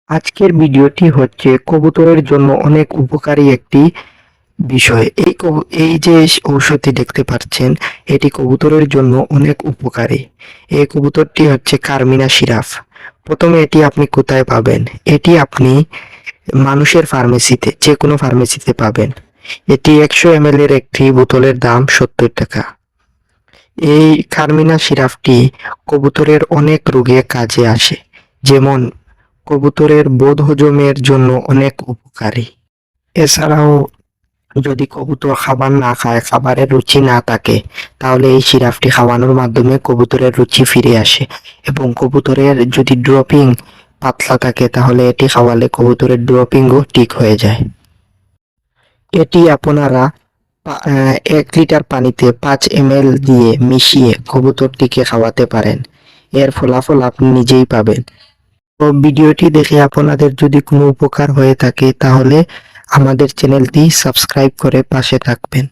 আজকের ভিডিওটি হচ্ছে কবুতরের জন্য অনেক উপকারী একটি বিষয়। এই যে ঔষধটি দেখতে পাচ্ছেন, এটি কবুতরের জন্য অনেক উপকারী। এই কবুতরটি হচ্ছে কার্মিনা সিরাপ। প্রথমে এটি আপনি কোথায় পাবেন? এটি আপনি মানুষের ফার্মেসিতে, যে কোনো ফার্মেসিতে পাবেন। এটি 100 ml এর একটি বোতলের দাম 70 টাকা। এই কার্মিনা সিরাপটি কবুতরের অনেক রোগে কাজে আসে, যেমন কবুতরের বদহজমের জন্য অনেক উপকারী। এছাড়াও যদি কবুতর খাবার না খায়, খাবারের রুচি না থাকে, তাহলে এই সিরাপটি খাওয়ানোর মাধ্যমে কবুতরের রুচি ফিরে আসে। এবং কবুতরের যদি ড্রপিং পাতলা থাকে, তাহলে এটি খাওয়ালে কবুতরের ড্রপিংও ঠিক হয়ে যায়। এটি আপনারা 1 লিটার পানিতে 5 ml দিয়ে মিশিয়ে কবুতরটিকে খাওয়াতে পারেন। এর ফলাফল আপনি নিজেই পাবেন। তো ভিডিওটি দেখে আপনাদের যদি কোনো উপকার হয়ে থাকে, তাহলে আমাদের চ্যানেলটি সাবস্ক্রাইব করে পাশে থাকবেন।